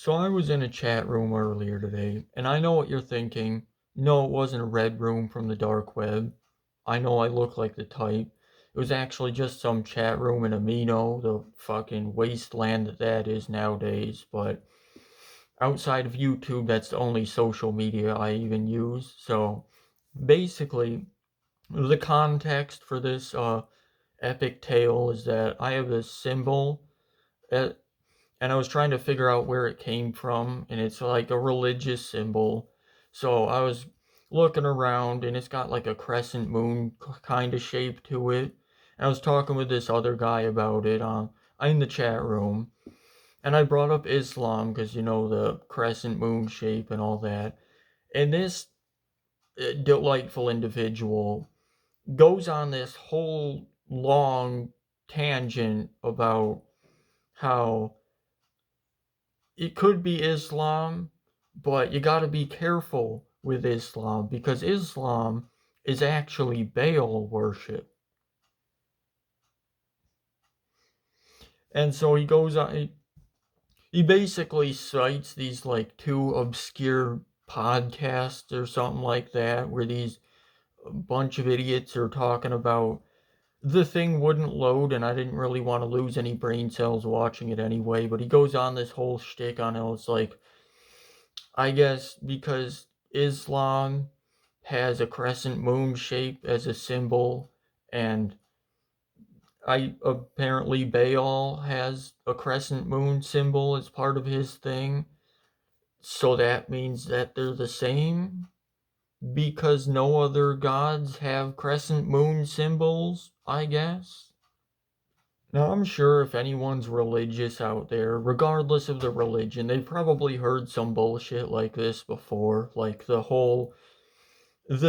So I was in a chat room earlier today, and I know what you're thinking. No, it wasn't a red room from the dark web. I know I look like the type. It was actually just some chat room in Amino, the fucking wasteland that is nowadays. But outside of YouTube, that's the only social media I even use. So basically, the context for this epic tale is that I have a symbol at and I was trying to figure out where it came from, and it's like a religious symbol. So I was looking around, and it's got like a crescent moon kind of shape to it. And I was talking with this other guy about it in the chat room, and I brought up Islam because the crescent moon shape and all that. And this delightful individual goes on this whole long tangent about how it could be Islam, but you got to be careful with Islam because Islam is actually Baal worship. And so he goes on, he basically cites these like two obscure podcasts or something like that where these bunch of idiots are talking about the thing wouldn't load, and I didn't really want to lose any brain cells watching it anyway. But he goes on this whole shtick on how it's like, I guess because Islam has a crescent moon shape as a symbol, and I apparently Baal has a crescent moon symbol as part of his thing. So that means that they're the same because no other gods have crescent moon symbols, I guess. Now, I'm sure if anyone's religious out there, regardless of the religion, they've probably heard some bullshit like this before. Like the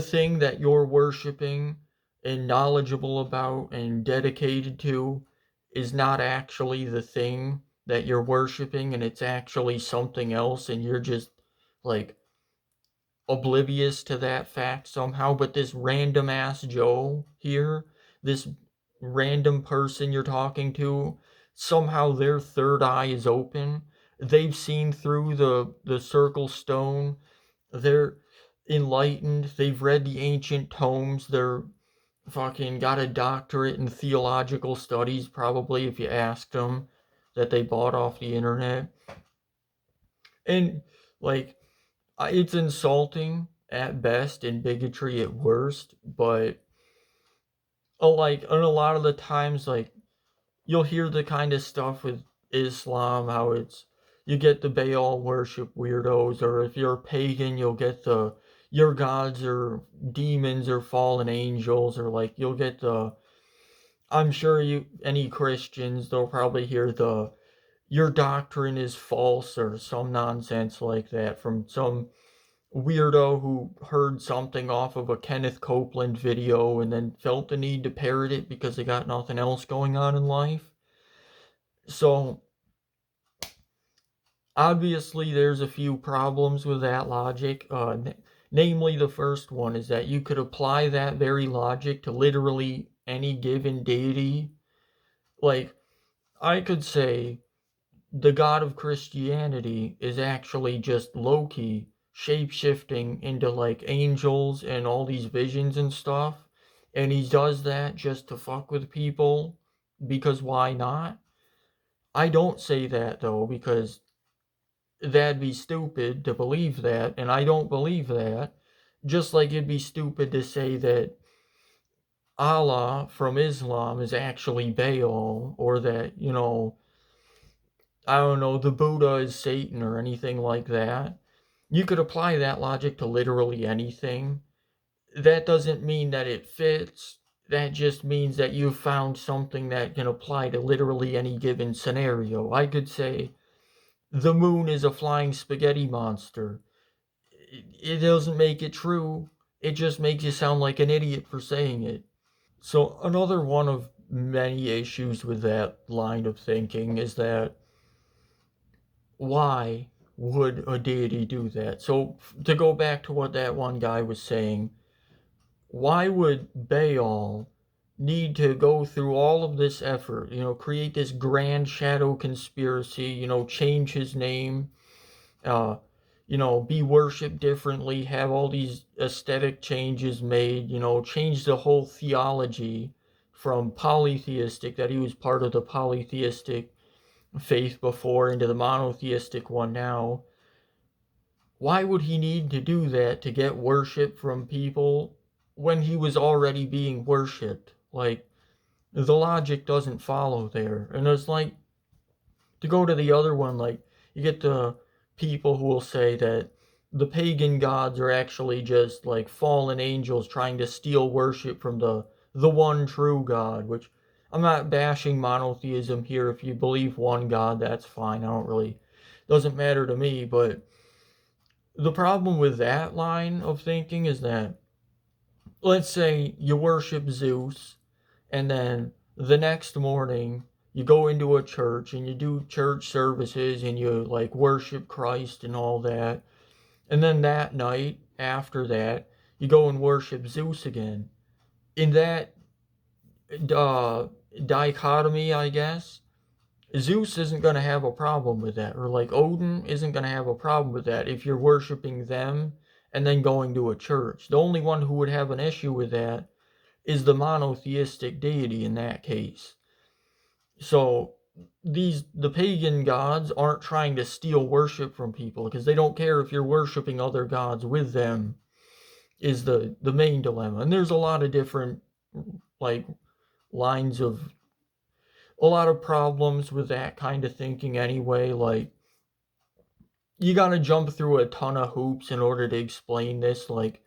thing that you're worshiping and knowledgeable about and dedicated to is not actually the thing that you're worshiping, and it's actually something else, and you're just like oblivious to that fact somehow. But this random ass Joe here, this random person you're talking to, somehow their third eye is open. They've seen through the circle stone. They're enlightened. They've read the ancient tomes. They're fucking got a doctorate in theological studies, probably, if you asked them, that they bought off the internet. And, like, it's insulting at best and bigotry at worst, but, and a lot of the times, like, you'll hear the kind of stuff with Islam, how it's you get the Baal worship weirdos, or if you're a pagan, you'll get the your gods are demons or fallen angels, or like you'll get the I'm sure you any Christians they'll probably hear the your doctrine is false or some nonsense like that from some weirdo who heard something off of a Kenneth Copeland video and then felt the need to parrot it because they got nothing else going on in life. So obviously there's a few problems with that logic. Namely, the first one is that you could apply that very logic to literally any given deity. Like, I could say the God of Christianity is actually just Loki shape-shifting into like angels and all these visions and stuff. And he does that just to fuck with people because why not? I don't say that though because that'd be stupid to believe that, and I don't believe that. Just like it'd be stupid to say that Allah from Islam is actually Baal, or that, I don't know, the Buddha is Satan or anything like that. You could apply that logic to literally anything. That doesn't mean that it fits. That just means that you found something that can apply to literally any given scenario. I could say the moon is a flying spaghetti monster. It doesn't make it true. It just makes you sound like an idiot for saying it. So, another one of many issues with that line of thinking is that why would a deity do that? So, to go back to what that one guy was saying, why would Baal need to go through all of this effort, create this grand shadow conspiracy, change his name? uh, be worshipped differently, have all these aesthetic changes made, change the whole theology from polytheistic, that he was part of the polytheistic faith before, into the monotheistic one now. Why would he need to do that to get worship from people when he was already being worshipped? Like, the logic doesn't follow there. And it's like, to go to the other one, like, you get the people who will say that the pagan gods are actually just like fallen angels trying to steal worship from the one true God, which I'm not bashing monotheism here. If you believe one God, that's fine. I don't really, doesn't matter to me. But the problem with that line of thinking is that, let's say you worship Zeus, and then the next morning you go into a church and you do church services and you like worship Christ and all that. And then that night after that, you go and worship Zeus again. In that uh, dichotomy, I guess, Zeus isn't going to have a problem with that, or like Odin isn't going to have a problem with that if you're worshiping them and then going to a church. The only one who would have an issue with that is the monotheistic deity in that case. So the pagan gods aren't trying to steal worship from people because they don't care if you're worshiping other gods with them, is the main dilemma. And there's a lot of different like lines of a lot of problems with that kind of thinking anyway. Like, you got to jump through a ton of hoops in order to explain this. Like,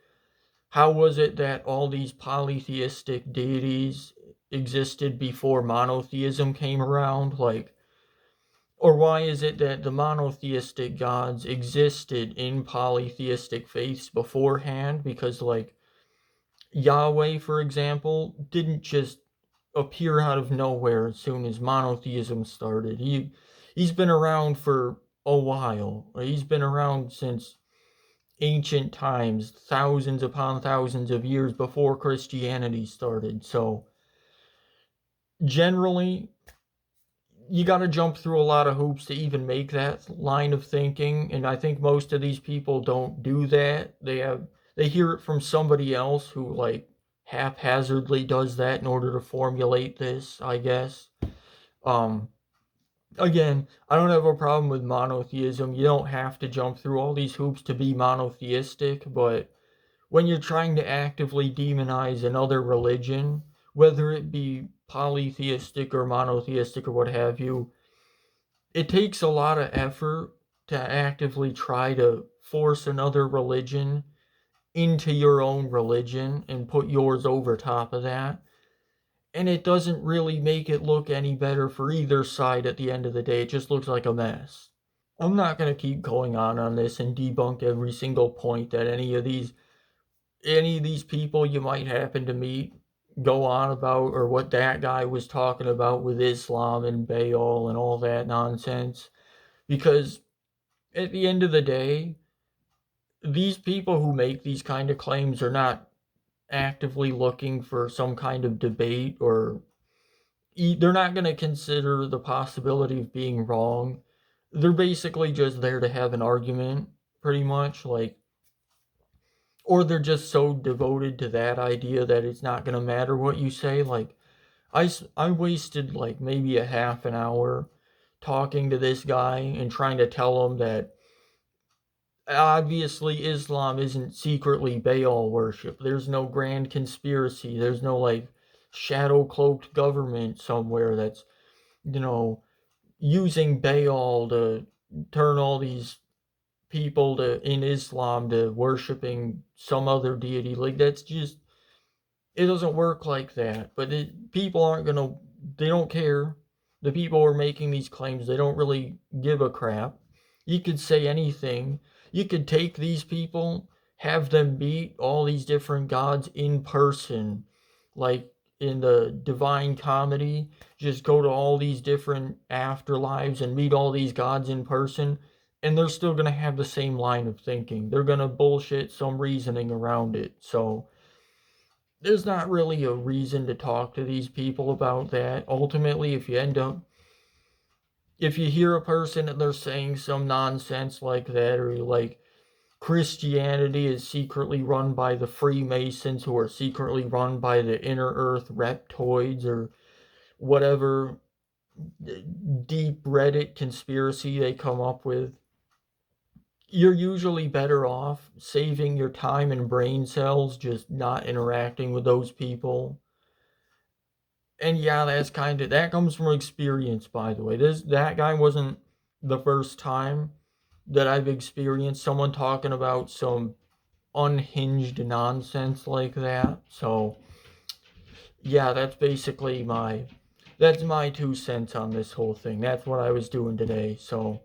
how was it that all these polytheistic deities existed before monotheism came around? Like, or why is it that the monotheistic gods existed in polytheistic faiths beforehand? Because, like, Yahweh, for example, didn't just appear out of nowhere as soon as monotheism started. He's been around for a while. He's been around since ancient times, thousands upon thousands of years before Christianity started. So generally, you got to jump through a lot of hoops to even make that line of thinking, and I think most of these people don't do that. They hear it from somebody else who like haphazardly does that in order to formulate this, I guess. um Again, I don't have a problem with monotheism. You don't have to jump through all these hoops to be monotheistic, but when you're trying to actively demonize another religion, whether it be polytheistic or monotheistic or what have you, it takes a lot of effort to actively try to force another religion into your own religion and put yours over top of that. And it doesn't really make it look any better for either side at the end of the day. It just looks like a mess. I'm not going to keep going on this and debunk every single point that any of these people you might happen to meet go on about, or what that guy was talking about with Islam and Baal and all that nonsense, because at the end of the day, these people who make these kind of claims are not actively looking for some kind of debate, or they're not going to consider the possibility of being wrong. They're basically just there to have an argument, pretty much. Like, or they're just so devoted to that idea that it's not going to matter what you say. Like, I wasted like maybe a half an hour talking to this guy and trying to tell him that obviously Islam isn't secretly Baal worship. There's no grand conspiracy. There's no like shadow cloaked government somewhere that's, you know, using Baal to turn all these people to in Islam to worshiping some other deity. Like, that's just, it doesn't work like that. But people aren't gonna, they don't care. The people who are making these claims, they don't really give a crap. You could say anything. You could take these people, have them beat all these different gods in person, like in the Divine Comedy. Just go to all these different afterlives and meet all these gods in person, and they're still gonna have the same line of thinking. They're gonna bullshit some reasoning around it. So there's not really a reason to talk to these people about that. Ultimately, if you end up, if you hear a person and they're saying some nonsense like that, or like Christianity is secretly run by the Freemasons, who are secretly run by the Inner Earth reptoids, or whatever deep Reddit conspiracy they come up with, you're usually better off saving your time and brain cells, just not interacting with those people. And yeah, that comes from experience, by the way. That guy wasn't the first time that I've experienced someone talking about some unhinged nonsense like that. So yeah, that's my 2 cents on this whole thing. That's what I was doing today. So